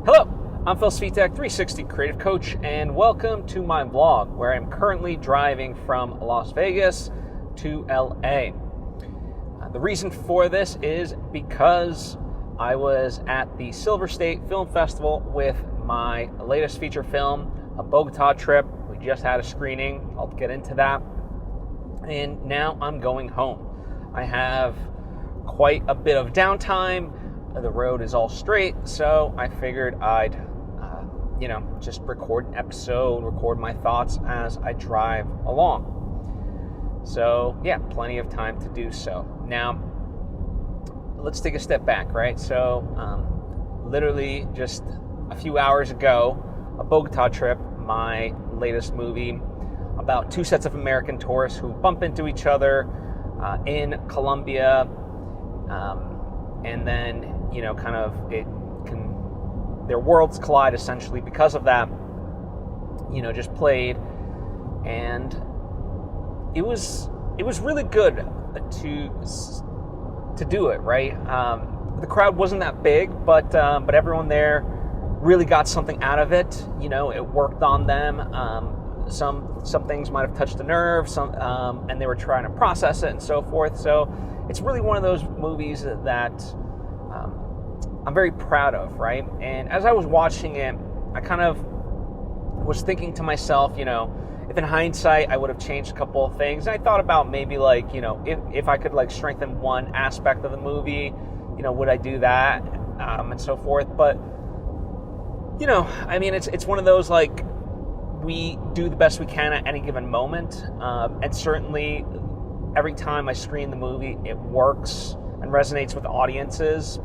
Hello, I'm Svitek, 360 Creative Coach, and welcome to my vlog where I'm currently driving from Las Vegas to LA. The reason for this is because I was at the Silver State Film Festival with my latest feature film, a Bogota trip. We just had a screening. I'll get into that. And now I'm going home. I have quite a bit of downtime. The road is all straight, so I figured I'd, just record an episode, record my thoughts as I drive along. So, yeah, plenty of time to do so. Now, let's take a step back, right? So, literally just a few hours ago, a Bogota trip, my latest movie, about two sets of American tourists who bump into each other in Colombia, and then their worlds collide essentially because of that. Just played, and it was really good to do it, right? The crowd wasn't that big, but everyone there really got something out of it. It worked on them. Some things might have touched the nerve, and they were trying to process it and so forth. So it's really one of those movies that I'm very proud of, right? And as I was watching it, I kind of was thinking to myself, if in hindsight I would have changed a couple of things. And I thought about maybe if I could strengthen one aspect of the movie, would I do that, and so forth. But it's one of those we do the best we can at any given moment, and certainly every time I screen the movie, it works and resonates with audiences.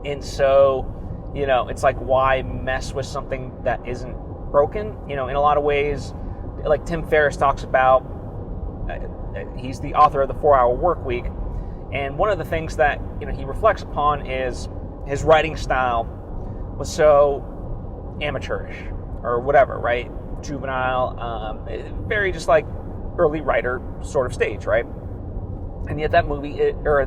And so, it's why mess with something that isn't broken? In a lot of ways, like Tim Ferriss talks about, he's the author of the 4-Hour Workweek, and one of the things that, he reflects upon is his writing style was so amateurish, or whatever, right? Juvenile, very just early writer sort of stage, right? And yet that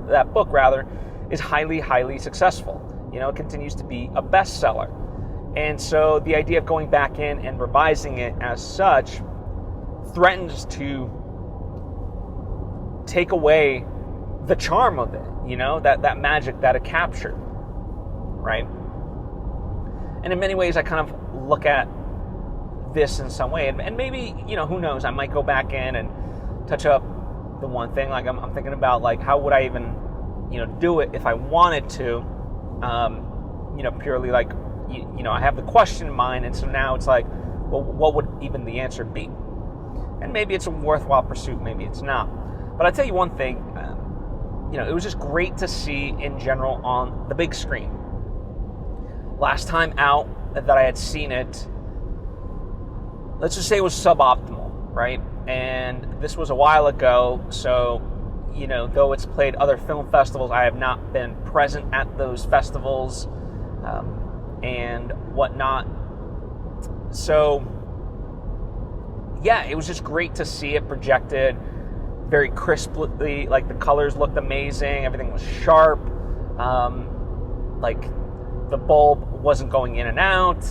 that book rather, is highly, highly successful. It continues to be a bestseller. And so the idea of going back in and revising it as such threatens to take away the charm of it, that magic that it captured, right? And in many ways, I kind of look at this in some way, and maybe, who knows, I might go back in and touch up the one thing. I'm thinking about how would I even do it if I wanted to, purely I have the question in mind, and so now it's well, what would even the answer be? And maybe it's a worthwhile pursuit, maybe it's not. But I'll tell you one thing, it was just great to see in general on the big screen. Last time out that I had seen it, let's just say it was suboptimal, right? And this was a while ago, so though it's played other film festivals, I have not been present at those festivals and whatnot. So, yeah, it was just great to see it projected very crisply. The colors looked amazing. Everything was sharp. The bulb wasn't going in and out.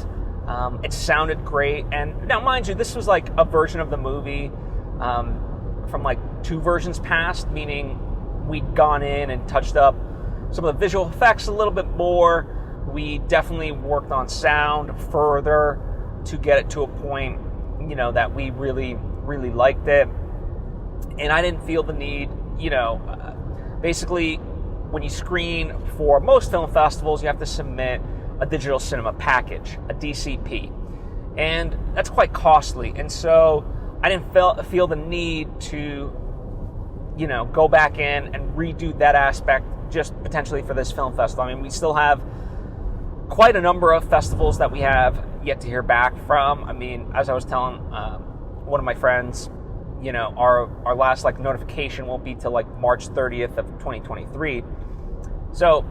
It sounded great. And now, mind you, this was a version of the movie from two versions past, meaning we'd gone in and touched up some of the visual effects a little bit more. We definitely worked on sound further to get it to a point, that we really, really liked it. And I didn't feel the need, basically when you screen for most film festivals, you have to submit a digital cinema package, a DCP. And that's quite costly. And so I didn't feel the need to, go back in and redo that aspect just potentially for this film festival. We still have quite a number of festivals that we have yet to hear back from. As I was telling one of my friends, our last notification won't be till March 30th of 2023. So,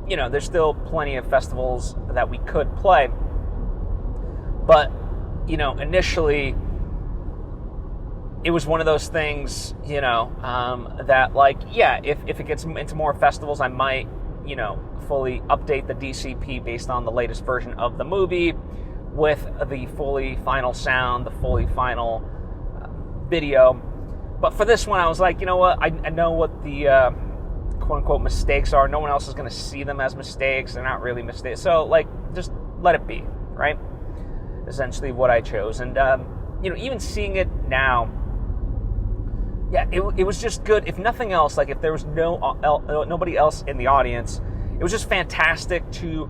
there's still plenty of festivals that we could play. But, initially, it was one of those things, that if it gets into more festivals, I might fully update the DCP based on the latest version of the movie with the fully final sound, the fully final video. But for this one, I was like, you know what? I know what the quote-unquote mistakes are. No one else is going to see them as mistakes. They're not really mistakes. So, just let it be, right? Essentially what I chose. And, even seeing it now, yeah, it was just good. If nothing else, if there was nobody else in the audience, it was just fantastic to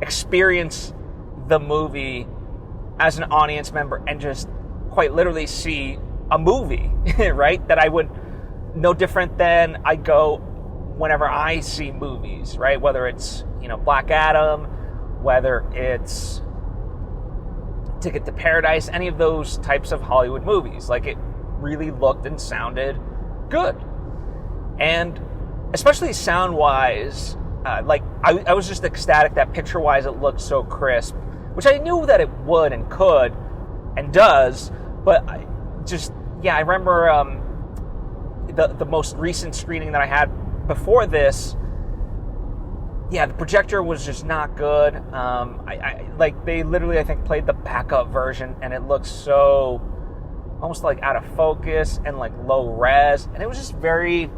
experience the movie as an audience member and just quite literally see a movie, right? That I would, no different than I go whenever I see movies, right? Whether it's, Black Adam, whether it's Ticket to Paradise, any of those types of Hollywood movies. It really looked and sounded good. And especially sound-wise, I was just ecstatic that picture-wise it looked so crisp, which I knew that it would and could and does, but I remember the most recent screening that I had before this, the projector was just not good. They literally, I think, played the backup version, and it looked so almost out of focus and low res, and it was just very,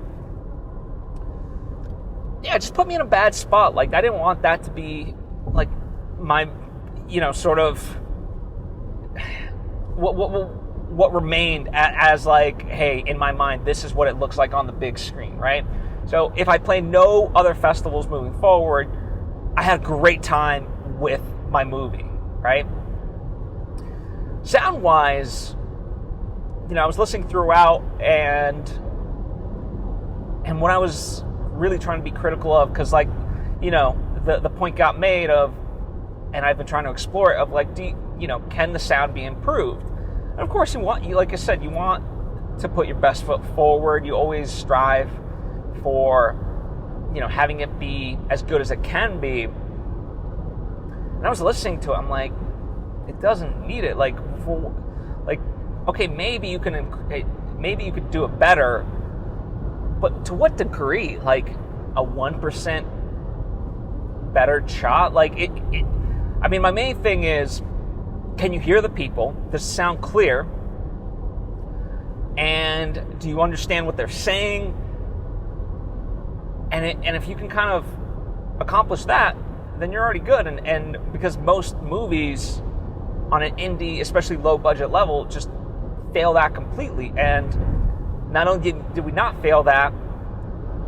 it just put me in a bad spot. I didn't want that to be my, sort of what remained as hey, in my mind, this is what it looks like on the big screen, right? So if I play no other festivals moving forward, I had a great time with my movie, right? Sound-wise, I was listening throughout, and what I was really trying to be critical of, because the point got made of, and I've been trying to explore it, of can the sound be improved? And of course, like I said, you want to put your best foot forward. You always strive for, having it be as good as it can be. And I was listening to it, I'm like, it doesn't need it. Okay, maybe you could do it better, but to what degree? A 1% better shot? I mean, my main thing is, can you hear the people? Does it sound clear? And do you understand what they're saying? And if you can kind of accomplish that, then you're already good. And because most movies on an indie, especially low budget level, just fail that completely. And not only did we not fail that,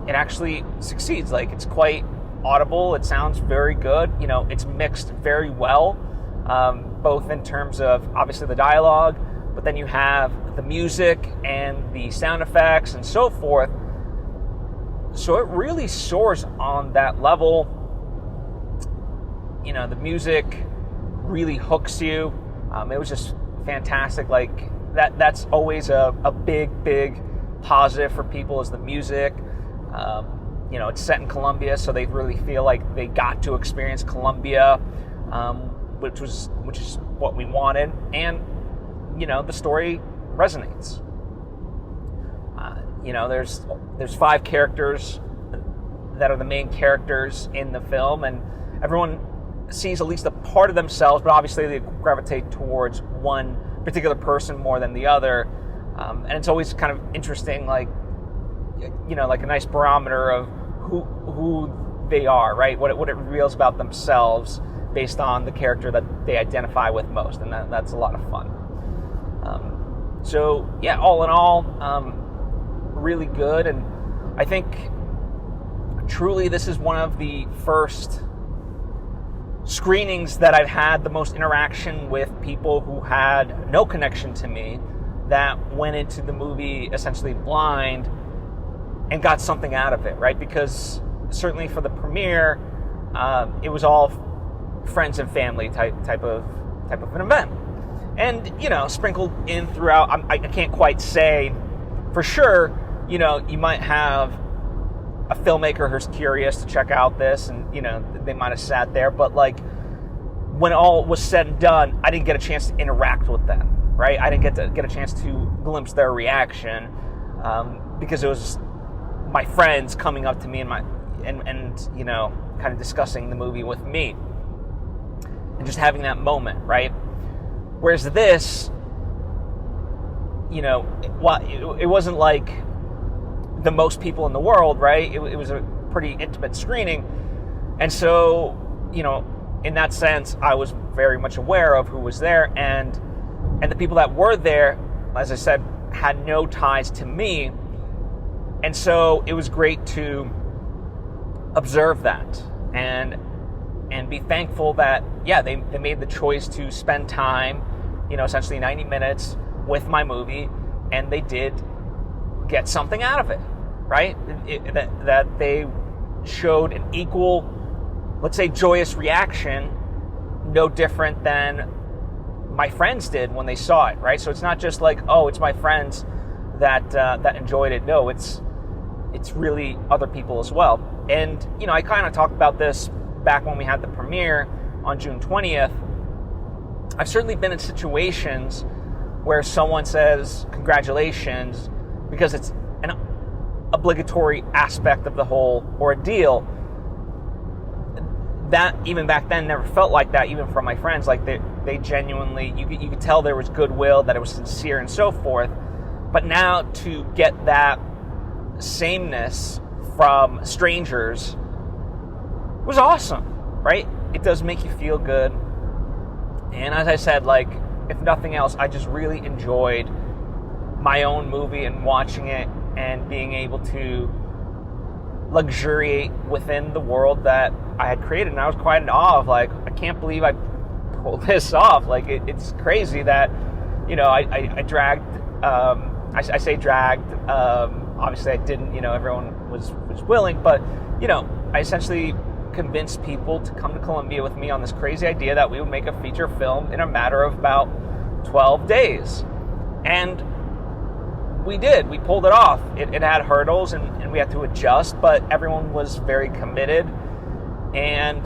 it actually succeeds. It's quite audible. It sounds very good. It's mixed very well, both in terms of obviously the dialogue, but then you have the music and the sound effects and so forth. So it really soars on that level. The music really hooks you. It was just fantastic. That's always a big positive for people, is the music. It's set in Colombia, so they really feel like they got to experience Colombia, which is what we wanted. And the story resonates. There's 5 characters that are the main characters in the film, and everyone sees at least a part of themselves, but obviously they gravitate towards one particular person more than the other. And it's always kind of interesting, like a nice barometer of who they are, right? What it reveals about themselves based on the character that they identify with most, and that's a lot of fun. So yeah, all in all, really good, and I think truly this is one of the first screenings that I've had the most interaction with people who had no connection to me, that went into the movie essentially blind and got something out of it, right? Because certainly for the premiere, it was all friends and family type of an event, and sprinkled in throughout. I can't quite say for sure. You might have a filmmaker who's curious to check out this, and they might have sat there, but when all was said and done, I didn't get a chance to interact with them, right? I didn't get a chance to glimpse their reaction, because it was my friends coming up to me and and you know, kind of discussing the movie with me and just having that moment, right? Whereas this, you know, it wasn't like the most people in the world, right? It was a pretty intimate screening. And so, you know, in that sense, I was very much aware of who was there, and the people that were there, as I said, had no ties to me. And so it was great to observe that and be thankful that, yeah, they made the choice to spend time, you know, essentially 90 minutes with my movie, and they did get something out of it, right? That they showed an equal, let's say, joyous reaction, no different than my friends did when they saw it, right? So it's not just like, oh, it's my friends that enjoyed it. No, it's really other people as well. And, you know, I kind of talked about this back when we had the premiere on June 20th. I've certainly been in situations where someone says congratulations because it's an obligatory aspect of the whole ordeal. That, even back then, never felt like that, even from my friends. Like, they genuinely, you could tell there was goodwill, that it was sincere and so forth. But now to get that sameness from strangers was awesome, right? It does make you feel good. And as I said, like, if nothing else, I just really enjoyed my own movie and watching it and being able to luxuriate within the world that I had created. And I was quite in awe of, like, I can't believe I pulled this off. Like, it's crazy that, you know, I dragged, I say dragged, obviously I didn't, you know, everyone was willing, but, you know, I essentially convinced people to come to Columbia with me on this crazy idea that we would make a feature film in a matter of about 12 days. And we did. We pulled it off. It had hurdles and we had to adjust, but everyone was very committed. And,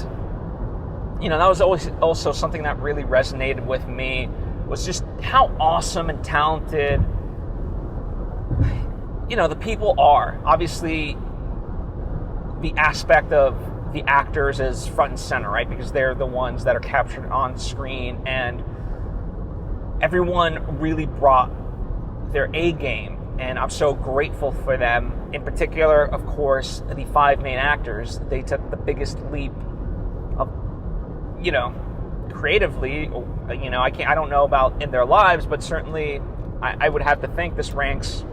you know, that was always also something that really resonated with me, was just how awesome and talented, you know, the people are. Obviously, the aspect of the actors is front and center, right? Because they're the ones that are captured on screen, and everyone really brought their A game, and I'm so grateful for them. In particular, of course, the 5 main actors. They took the biggest leap of, you know, creatively. You know, I don't know about in their lives, but certainly I would have to think this ranks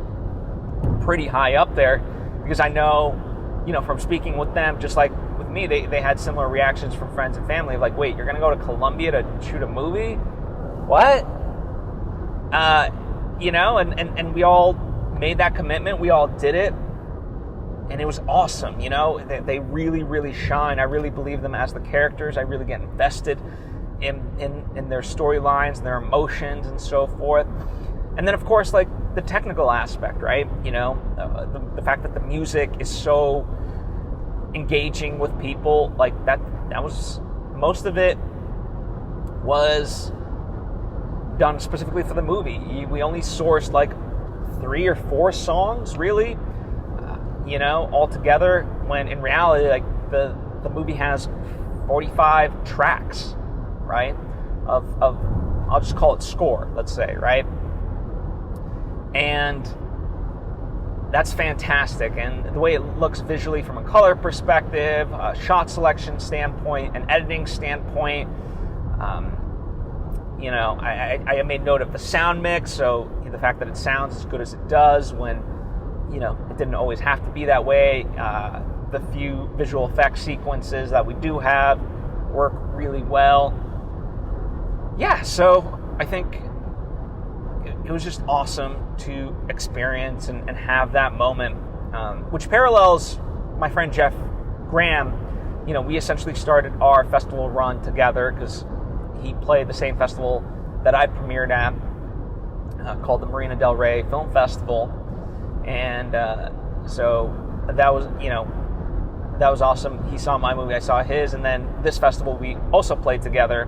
pretty high up there, because I know, you know, from speaking with them, just like with me, they had similar reactions from friends and family of like, wait, you're going to go to Columbia to shoot a movie? What? You know, and we all made that commitment. We all did it. And it was awesome, you know. They really, really shine. I really believe them as the characters. I really get invested in their storylines and their emotions and so forth. And then, of course, like, the technical aspect, right? You know, the fact that the music is so engaging with people, like, that was, most of it was done specifically for the movie. We only sourced like 3 or 4 songs, really, you know, altogether, when in reality, like, the movie has 45 tracks, right, of I'll just call it score, let's say, right? And that's fantastic. And the way it looks visually from a color perspective, a shot selection standpoint, an editing standpoint, you know, I made note of the sound mix, so the fact that it sounds as good as it does when, you know, it didn't always have to be that way. The few visual effects sequences that we do have work really well. Yeah, so I think it was just awesome to experience and have that moment, which parallels my friend Jeff Graham. You know, we essentially started our festival run together because he played the same festival that I premiered at, called the Marina Del Rey Film Festival. And so that was, you know, that was awesome. He saw my movie, I saw his, and then this festival we also played together.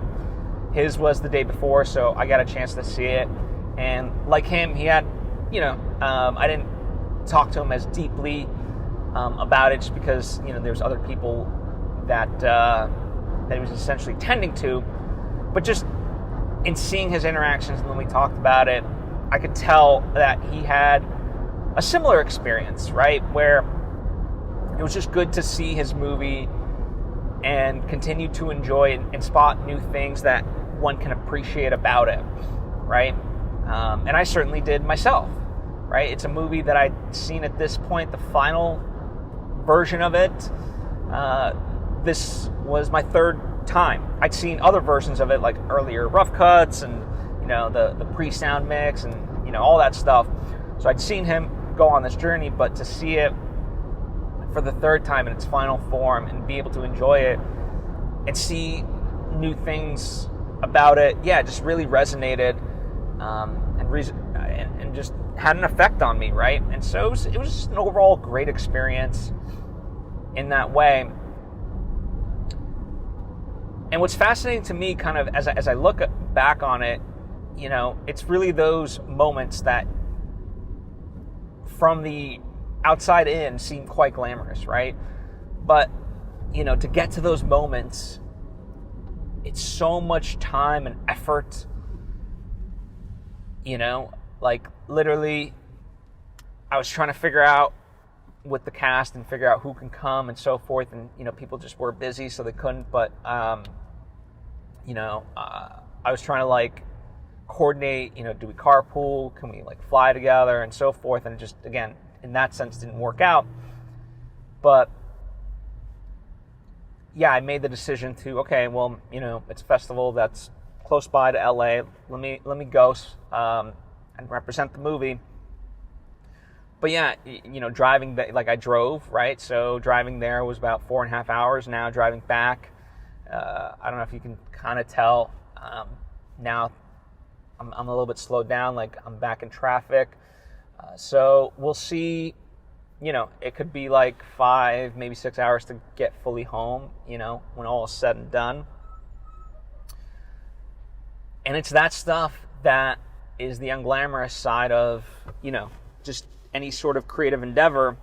His was the day before, so I got a chance to see it. And like him, he had, you know, I didn't talk to him as deeply about it, just because there's other people that he was essentially tending to. But just in seeing his interactions when we talked about it, I could tell that he had a similar experience, right? Where it was just good to see his movie and continue to enjoy it and spot new things that one can appreciate about it, right? And I certainly did myself, right? It's a movie that I'd seen at this point, the final version of it. This was my third time. I'd seen other versions of it, like earlier rough cuts and the pre-sound mix and all that stuff. So I'd seen him go on this journey, but to see it for the third time in its final form and be able to enjoy it and see new things about it, yeah, it just really resonated and just had an effect on me, right? And so it was just an overall great experience in that way. And what's fascinating to me, kind of as I look back on it, it's really those moments that from the outside in seem quite glamorous, right? But to get to those moments, it's so much time and effort. Like literally, I was trying to figure out with the cast and figure out who can come and so forth, and people just were busy, so they couldn't. But I was trying to coordinate. Do we carpool? Can we fly together and so forth? And it just, again, in that sense, didn't work out. But yeah, I made the decision to, okay, well, it's a festival that's close by to LA. Let me go and represent the movie. But yeah, driving, I drove, right? So driving there was about 4.5 hours. Now driving back, I don't know if you can kind of tell. Now I'm a little bit slowed down, I'm back in traffic. So we'll see, it could be 5, maybe 6 hours to get fully home, when all is said and done. And it's that stuff that is the unglamorous side of, just any sort of creative endeavor.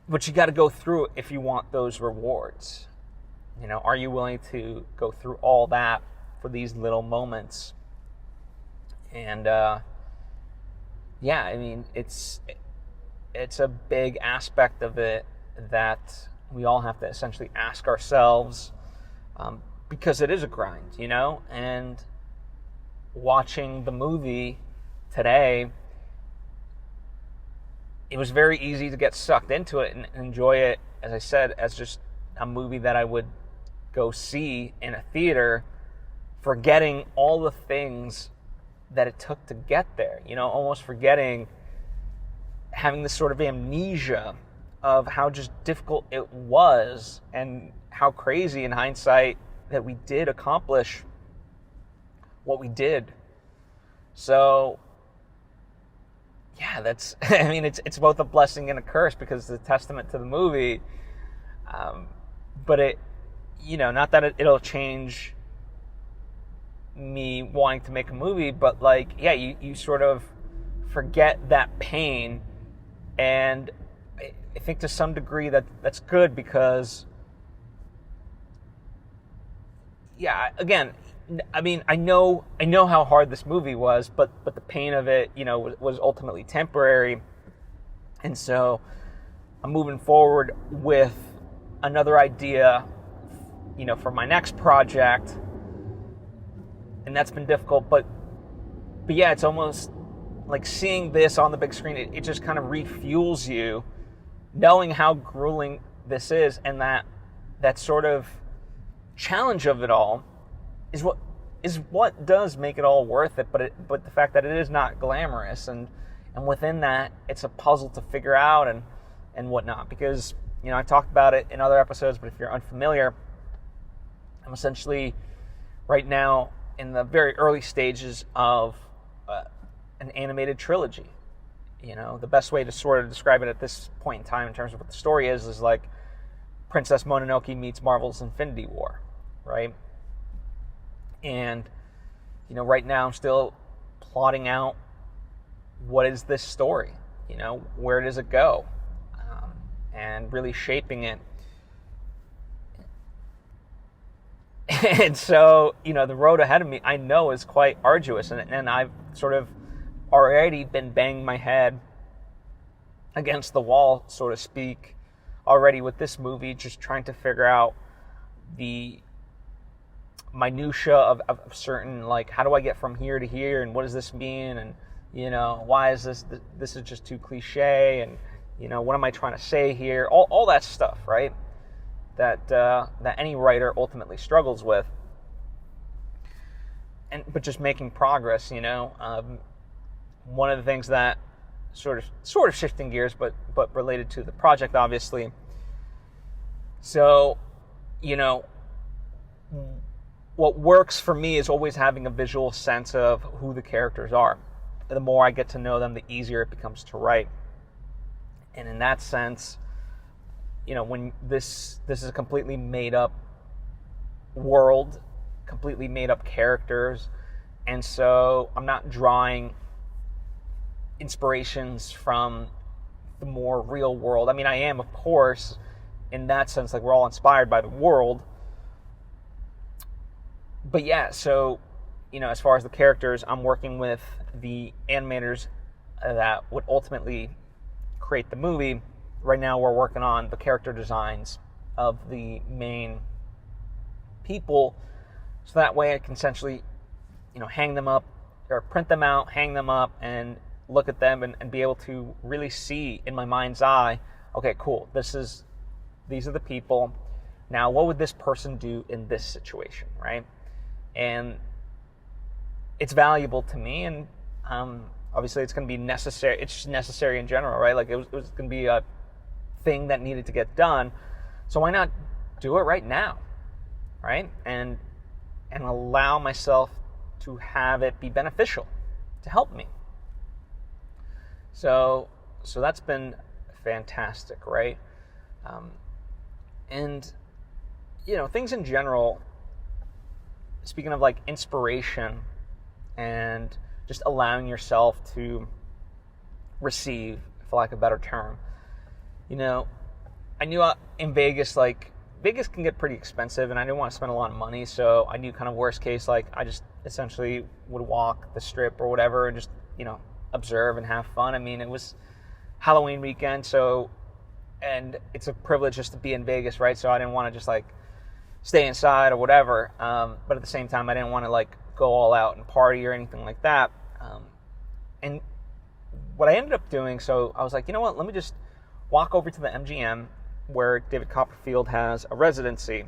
But you got to go through it if you want those rewards. Are you willing to go through all that for these little moments? And yeah, I mean, it's a big aspect of it that we all have to essentially ask ourselves, because it is a grind, and watching the movie today, it was very easy to get sucked into it and enjoy it, as I said, as just a movie that I would go see in a theater, forgetting all the things that it took to get there, almost forgetting, having this sort of amnesia of how just difficult it was and how crazy in hindsight that we did accomplish what we did. So yeah, that's, I mean, it's both a blessing and a curse, because it's a testament to the movie. But it, not that it'll change me wanting to make a movie, but yeah, you sort of forget that pain. And I think to some degree that's good, because yeah, again, I mean, I know how hard this movie was, but the pain of it, was ultimately temporary. And so I'm moving forward with another idea, for my next project. And that's been difficult, but yeah, it's almost like seeing this on the big screen, it just kind of refuels you, knowing how grueling this is, and that sort of challenge of it all is what does make it all worth it. But the fact that it is not glamorous, and within that, it's a puzzle to figure out and whatnot. Because I talked about it in other episodes, but if you're unfamiliar, I'm essentially right now in the very early stages of an animated trilogy. The best way to sort of describe it at this point in time in terms of what the story is like Princess Mononoke meets Marvel's Infinity War, right? And right now I'm still plotting out what is this story, where does it go? And really shaping it. And so, the road ahead of me, I know, is quite arduous, and I've sort of already been banging my head against the wall, so to speak, already with this movie, just trying to figure out the minutia of certain, like, how do I get from here to here, and what does this mean, and why is this is just too cliche, and what am I trying to say here, all that stuff, right, that any writer ultimately struggles with, but just making progress. One of the things that sort of shifting gears, but related to the project, obviously. So, what works for me is always having a visual sense of who the characters are. The more I get to know them, the easier it becomes to write. And in that sense, when this is a completely made up world, completely made up characters, and so I'm not drawing inspirations from the more real world. I mean, I am, of course, in that sense, like, we're all inspired by the world. But yeah, so, as far as the characters, I'm working with the animators that would ultimately create the movie. Right now, we're working on the character designs of the main people, so that way I can essentially, hang them up, or print them out, hang them up, and look at them and be able to really see in my mind's eye, okay, cool, these are the people. Now, what would this person do in this situation, right? And it's valuable to me, and obviously it's going to be necessary. It's just necessary in general, right? Like, it was going to be a thing that needed to get done, so why not do it right now, right? And allow myself to have it be beneficial, to help me. So that's been fantastic, right? And things in general, speaking of like inspiration and just allowing yourself to receive, for lack of a better term, I knew in Vegas, like, Vegas can get pretty expensive, and I didn't want to spend a lot of money, so I knew kind of worst case, like, I just essentially would walk the strip or whatever and just, observe and have fun. I mean, it was Halloween weekend, and it's a privilege just to be in Vegas, right? So I didn't want to just, like, stay inside or whatever, but at the same time, I didn't want to, like, go all out and party or anything like that. And what I ended up doing, so I was like, let me just walk over to the MGM where David Copperfield has a residency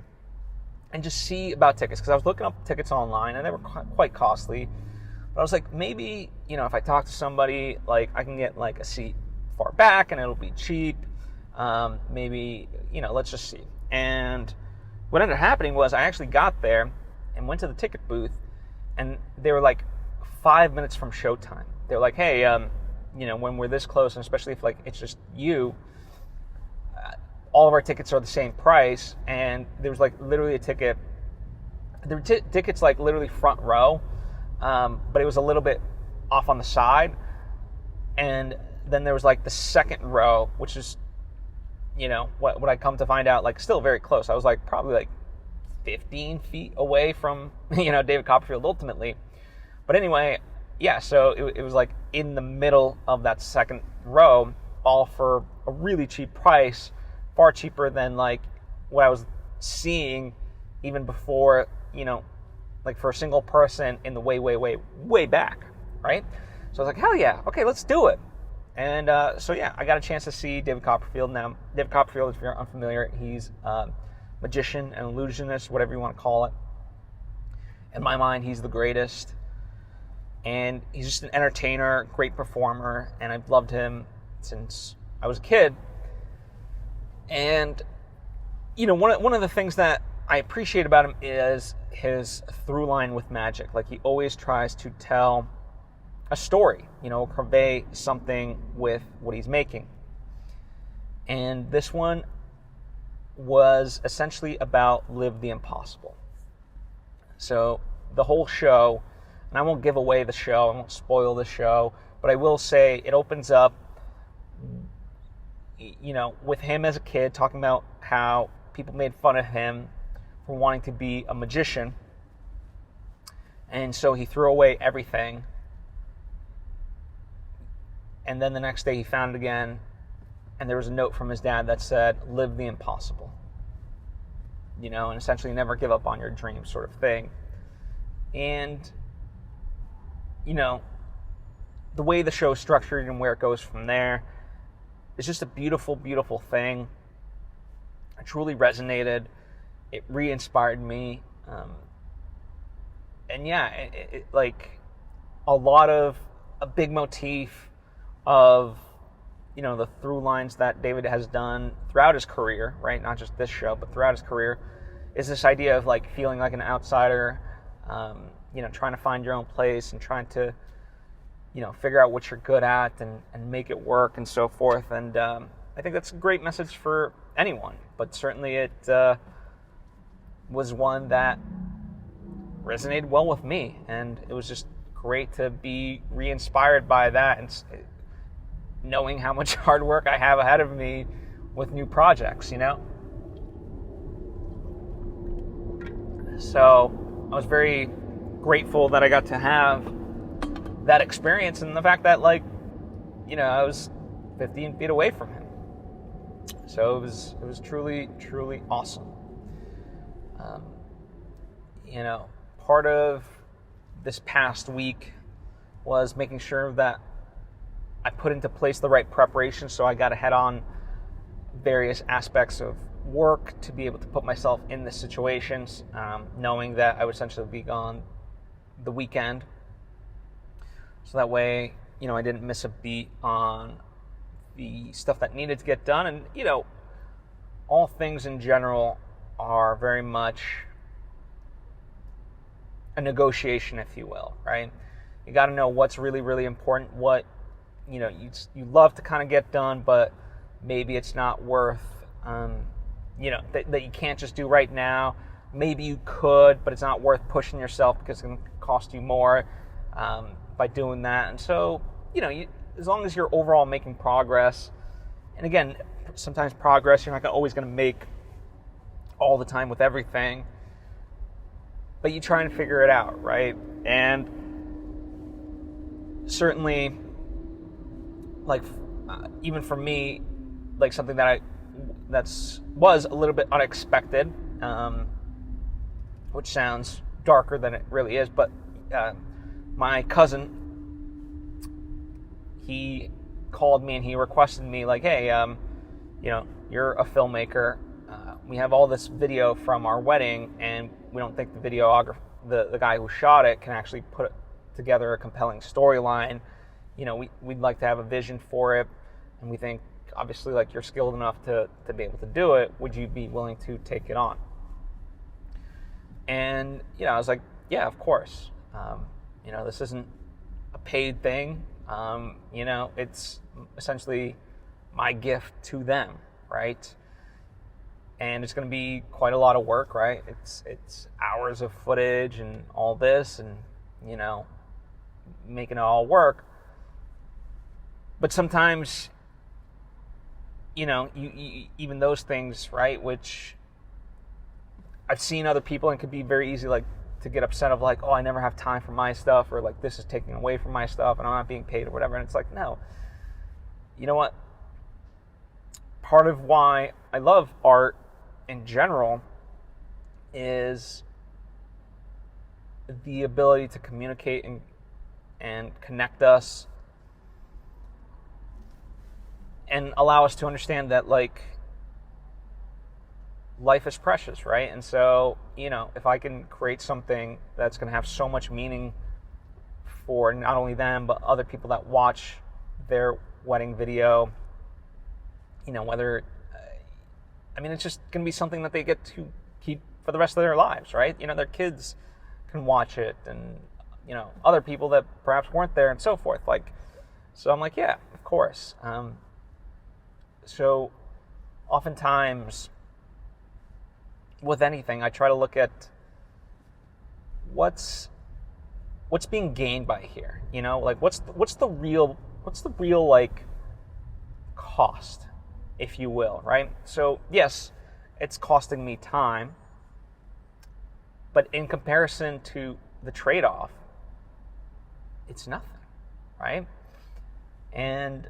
and just see about tickets, because I was looking up tickets online and they were quite costly. But I was like, maybe, if I talk to somebody, like, I can get, like, a seat far back and it'll be cheap. Maybe, let's just see. And what ended up happening was I actually got there and went to the ticket booth, and they were like 5 minutes from showtime. They were like, hey, when we're this close, and especially if, like, it's just you, all of our tickets are the same price. And there was, like, literally a ticket. There were tickets, like, literally front row, but it was a little bit off on the side. And then there was, like, the second row, which is, what I come to find out, like, still very close. I was, like, probably, like, 15 feet away from, David Copperfield ultimately. But anyway, yeah, so it was, like, in the middle of that second row, all for a really cheap price, far cheaper than, like, what I was seeing even before, like, for a single person in the way back, right? So I was like, hell yeah, okay, let's do it. And so yeah, I got a chance to see David Copperfield. Now, David Copperfield, if you're unfamiliar, he's a magician, an illusionist, whatever you want to call it. In my mind, he's the greatest. And he's just an entertainer, great performer, and I've loved him since I was a kid. And, one of the things that I appreciate about him is his through line with magic. Like, he always tries to tell a story, convey something with what he's making. And this one was essentially about Live the Impossible. So the whole show, and I won't give away the show, I won't spoil the show, but I will say it opens up with him as a kid, talking about how people made fun of him for wanting to be a magician. And so he threw away everything. And then the next day he found it again. And there was a note from his dad that said, live the impossible. And essentially never give up on your dreams, sort of thing. And, the way the show is structured and where it goes from there is just a beautiful, beautiful thing. It truly resonated. It re-inspired me. And yeah, it like a big motif of, the through lines that David has done throughout his career, right? Not just this show, but throughout his career, is this idea of like feeling like an outsider, trying to find your own place and trying to, figure out what you're good at and make it work and so forth. And I think that's a great message for anyone, but certainly it was one that resonated well with me, and it was just great to be re-inspired by that and knowing how much hard work I have ahead of me with new projects, So I was very grateful that I got to have that experience, and the fact that I was 15 feet away from him. So it was truly, truly awesome. Part of this past week was making sure that I put into place the right preparation, so I got ahead on various aspects of work to be able to put myself in the situations, knowing that I would essentially be gone the weekend. So that way, I didn't miss a beat on the stuff that needed to get done. And, all things in general are very much a negotiation, if you will, right? You got to know what's really, really important, what, you love to kind of get done, but maybe it's not worth, that you can't just do right now. Maybe you could, but it's not worth pushing yourself because it's going to cost you more by doing that. And so, as long as you're overall making progress, and again, sometimes progress you're not always going to make all the time with everything, but you try and figure it out, right? And certainly, even for me, something that was a little bit unexpected, which sounds darker than it really is, but my cousin, he called me and he requested me hey, you're a filmmaker. We have all this video from our wedding, and we don't think the videographer, the guy who shot it, can actually put together a compelling storyline. We'd like to have a vision for it, and we think, obviously, you're skilled enough to be able to do it. Would you be willing to take it on? And, I was like, yeah, of course. This isn't a paid thing. It's essentially my gift to them, right? And it's going to be quite a lot of work, right? It's hours of footage and all this, and making it all work. But sometimes, you even those things, right? Which I've seen other people, and it could be very easy, to get upset of oh, I never have time for my stuff, or this is taking away from my stuff, and I'm not being paid or whatever. And it's no. You know what? Part of why I love art in general is the ability to communicate and connect us and allow us to understand that life is precious, right? And so, if I can create something that's going to have so much meaning for not only them, but other people that watch their wedding video, whether, it's just going to be something that they get to keep for the rest of their lives, right? Their kids can watch it, and, other people that perhaps weren't there and so forth. So I'm yeah, of course. So oftentimes with anything, I try to look at what's being gained by here, what's the real cost, if you will, right? So yes, it's costing me time, but in comparison to the trade-off, it's nothing, right? And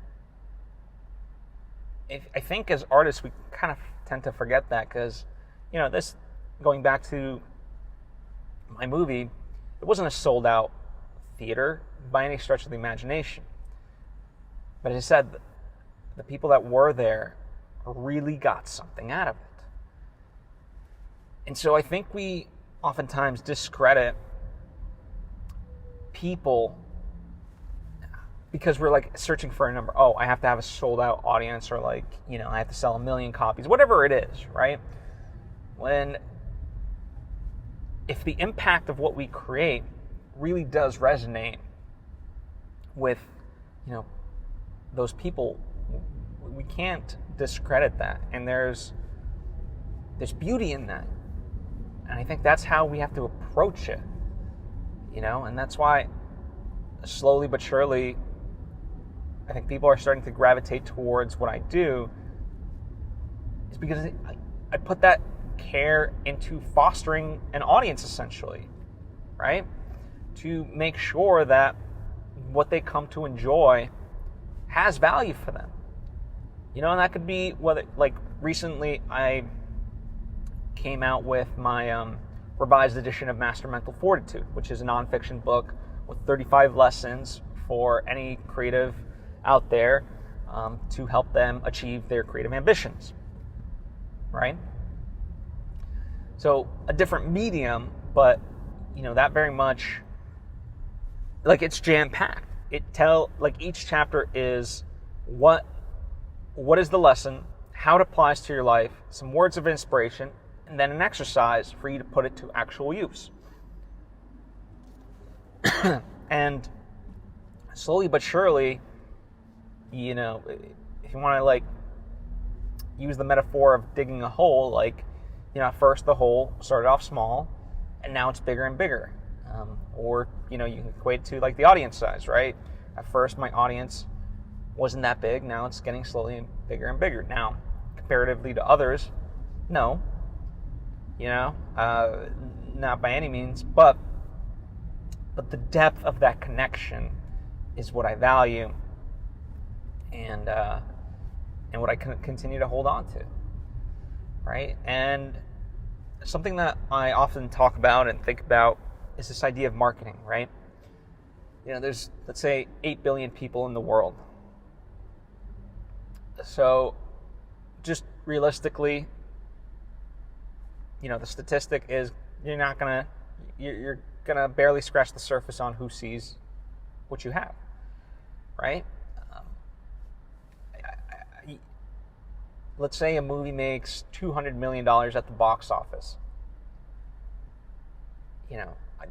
I think as artists, we kind of tend to forget that because, this, going back to my movie, it wasn't a sold-out theater by any stretch of the imagination. But as I said, the people that were there really got something out of it. And so I think we oftentimes discredit people because we're like searching for a number. Oh, I have to have a sold out audience, or I have to sell 1 million copies, whatever it is, right? If the impact of what we create really does resonate with, those people, we can't discredit that. And there's beauty in that. And I think that's how we have to approach it, and that's why slowly but surely, I think people are starting to gravitate towards what I do, is because I put that care into fostering an audience, essentially, right? To make sure that what they come to enjoy has value for them. And that could be whether, recently I came out with my revised edition of Master Mental Fortitude, which is a nonfiction book with 35 lessons for any creative out there to help them achieve their creative ambitions, right? So a different medium, but that very much, it's jam-packed. Each chapter is what is the lesson, how it applies to your life, some words of inspiration, and then an exercise for you to put it to actual use. And slowly but surely, if you want to use the metaphor of digging a hole, at first the hole started off small and now it's bigger and bigger. Or you can equate it to the audience size, right? At first my audience wasn't that big, now it's getting slowly bigger and bigger. Now, comparatively to others, no, not by any means, but the depth of that connection is what I value, and what I can continue to hold on to, right? And something that I often talk about and think about is this idea of marketing, right? There's, let's say, 8 billion people in the world. So just realistically, the statistic is you're gonna barely scratch the surface on who sees what you have, right? Let's say a movie makes $200 million at the box office.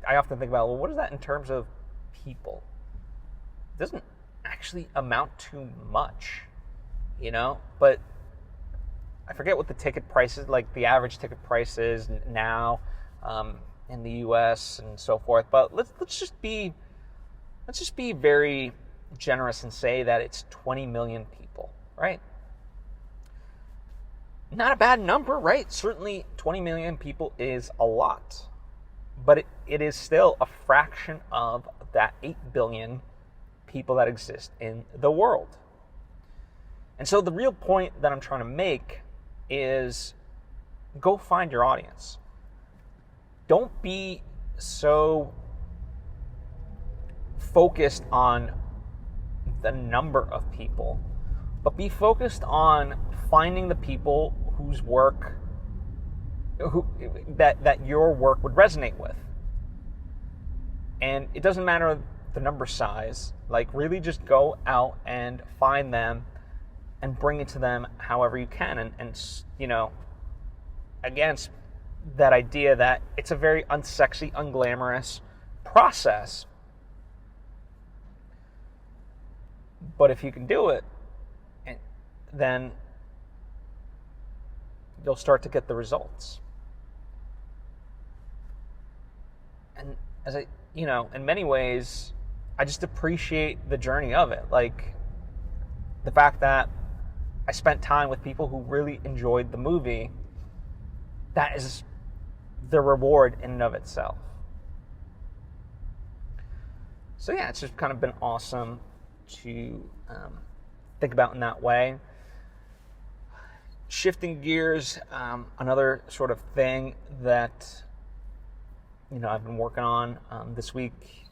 I often think about, well, what is that in terms of people? It doesn't actually amount to much, but I forget what the ticket price is, the average ticket price is now in the US and so forth. But let's just be very generous and say that it's 20 million people, right? Not a bad number, right? Certainly 20 million people is a lot, but it is still a fraction of that 8 billion people that exist in the world. And so the real point that I'm trying to make is go find your audience. Don't be so focused on the number of people, but be focused on finding the people whose work that your work would resonate with. And it doesn't matter the number size, really just go out and find them and bring it to them however you can. And again, it's that idea that it's a very unsexy, unglamorous process. But if you can do it, then you'll start to get the results. And as in many ways, I just appreciate the journey of it. The fact that I spent time with people who really enjoyed the movie, that is the reward in and of itself. So yeah, it's just kind of been awesome to think about in that way. Shifting gears, another sort of thing that I've been working on this week,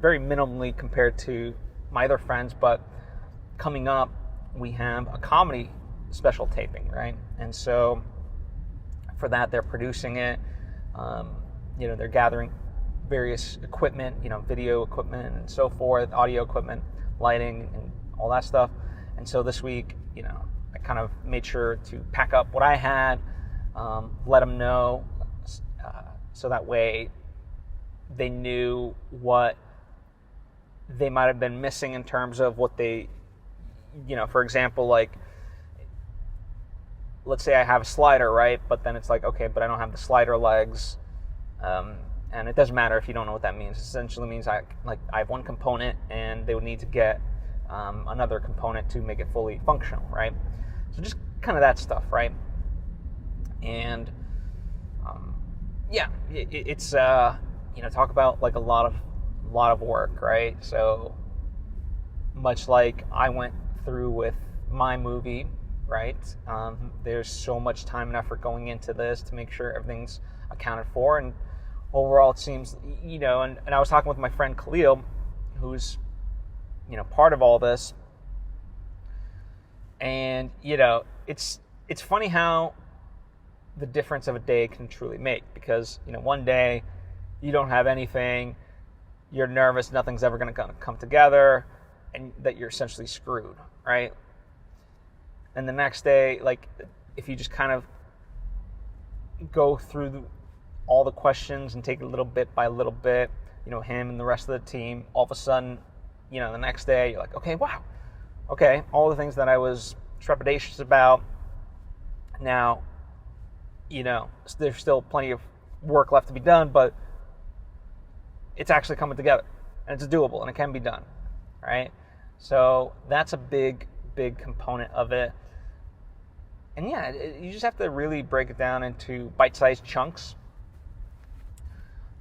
very minimally compared to my other friends, but coming up we have a comedy special taping, right? And so for that, they're producing it. They're gathering various equipment, video equipment and so forth, audio equipment, lighting, and all that stuff. And so this week, I kind of made sure to pack up what I had, let them know, so that way they knew what they might have been missing in terms of what they, for example, like, let's say I have a slider, right? But then it's like, okay, but I don't have the slider legs. And it doesn't matter if you don't know what that means. It essentially means I have one component and they would need to get another component to make it fully functional, right? So just kind of that stuff, right? And it's talk about like a lot of work, right? So much like I went through with my movie, right? There's so much time and effort going into this to make sure everything's accounted for, and overall it seems, and I was talking with my friend Khalil, who's part of all this, and it's funny how the difference of a day can truly make, because one day you don't have anything, you're nervous, nothing's ever going to come together, and that you're essentially screwed, right? And the next day, like, if you just kind of go through all the questions and take it little bit by little bit, him and the rest of the team, all of a sudden, the next day you're like, okay, wow, okay, all the things that I was trepidatious about, now, there's still plenty of work left to be done, but it's actually coming together, and it's doable, and it can be done, right? So that's a big component of it. And yeah, you just have to really break it down into bite-sized chunks.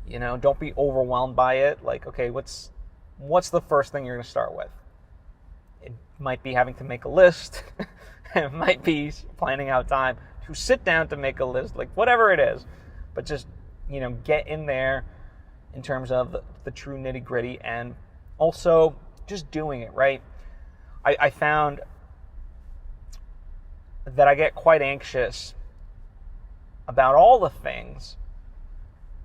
Don't be overwhelmed by it. Like, okay, what's the first thing you're going to start with? It might be having to make a list. It might be planning out time to sit down to make a list, like whatever it is. But just, get in there in terms of the true nitty-gritty, and also just doing it, right? I found that I get quite anxious about all the things,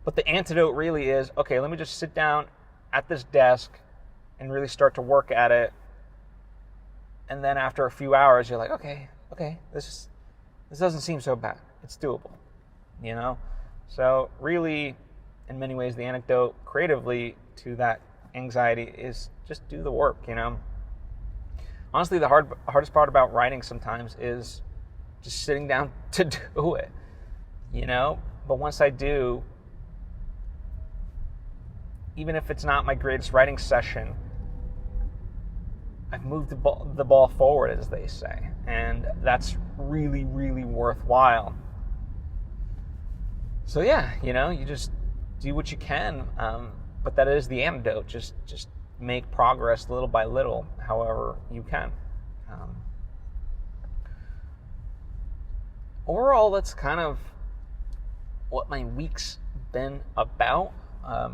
but the antidote really is, okay, let me just sit down at this desk and really start to work at it. And then after a few hours, you're like, okay, this doesn't seem so bad. It's doable, So really, in many ways, the antidote creatively to that anxiety is just do the work, Honestly, the hardest part about writing sometimes is just sitting down to do it, But once I do, even if it's not my greatest writing session, I've moved the ball forward, as they say, and that's really, really worthwhile. So yeah, you just do what you can, but that is the antidote. Just make progress little by little, however you can. Overall, that's kind of what my week's been about. A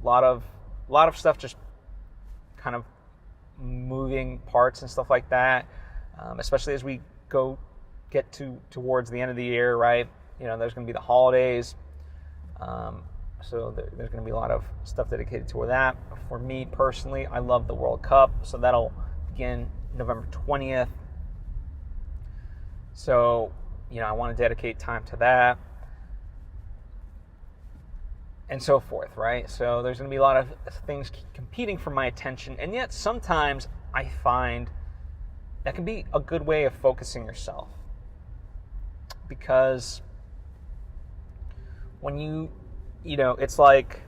lot of stuff, just kind of moving parts and stuff like that, especially as we get towards the end of the year, right? There's going to be the holidays, so there's going to be a lot of stuff dedicated toward that. For me personally, I love the World Cup, so that'll begin November 20th. So, I want to dedicate time to that, and so forth, right? So there's going to be a lot of things competing for my attention, and yet sometimes I find that can be a good way of focusing yourself, because when it's like,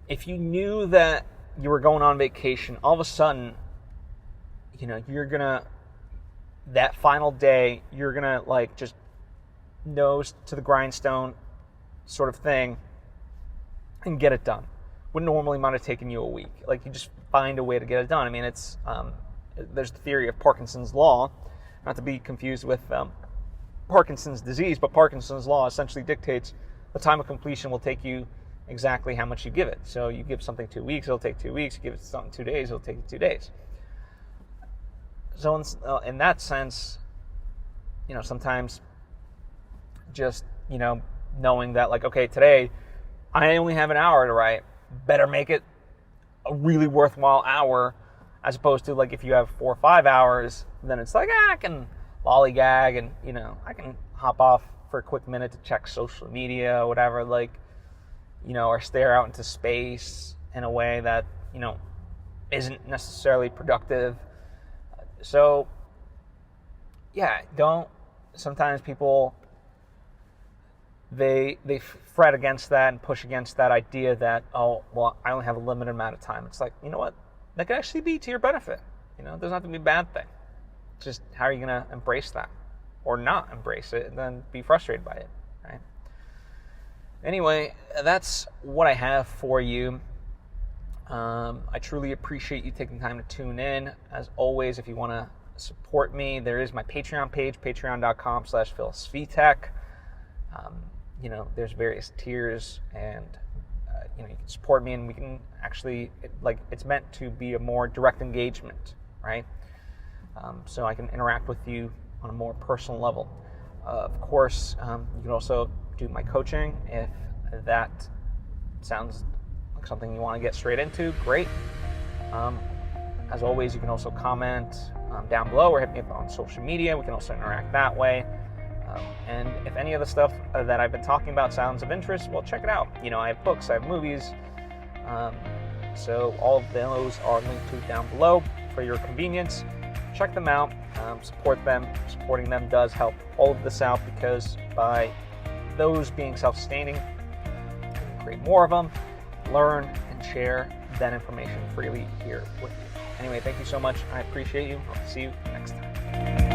if you knew that you were going on vacation, all of a sudden, you're gonna, that final day, you're gonna like just nose to the grindstone sort of thing and get it done. Would normally might have taken you a week. Like, you just find a way to get it done. I mean, it's there's the theory of Parkinson's law, not to be confused with Parkinson's disease, but Parkinson's law essentially dictates the time of completion will take you exactly how much you give it. So you give something 2 weeks, it'll take 2 weeks. You give it something 2 days, it'll take you 2 days. So in that sense, sometimes just, knowing that, like, okay, today I only have an hour to write, better make it a really worthwhile hour, as opposed to, like, if you have 4 or 5 hours, then it's like, I can lollygag and, I can hop off for a quick minute to check social media or whatever, like, or stare out into space in a way that, isn't necessarily productive. So, yeah, sometimes people, they fret against that and push against that idea that, oh, well, I only have a limited amount of time. It's like, you know what? That could actually be to your benefit. It doesn't have to be a bad thing. It's just, how are you going to embrace that? Or not embrace it and then be frustrated by it, right? Anyway, that's what I have for you. I truly appreciate you taking time to tune in. As always, if you want to support me, there is my Patreon page, patreon.com/PhilSvitek. There's various tiers, and you can support me, and we can actually, it's meant to be a more direct engagement, right? So I can interact with you on a more personal level. Of course, you can also do my coaching if that sounds like something you want to get straight into. Great. As always, you can also comment down below or hit me up on social media. We can also interact that way. And if any of the stuff that I've been talking about sounds of interest, well, check it out. I have books, I have movies. So all of those are linked to down below for your convenience. Check them out, support them. Supporting them does help all of this out, because by those being self-sustaining, you can create more of them, learn and share that information freely here with you. Anyway, thank you so much. I appreciate you. I'll see you next time.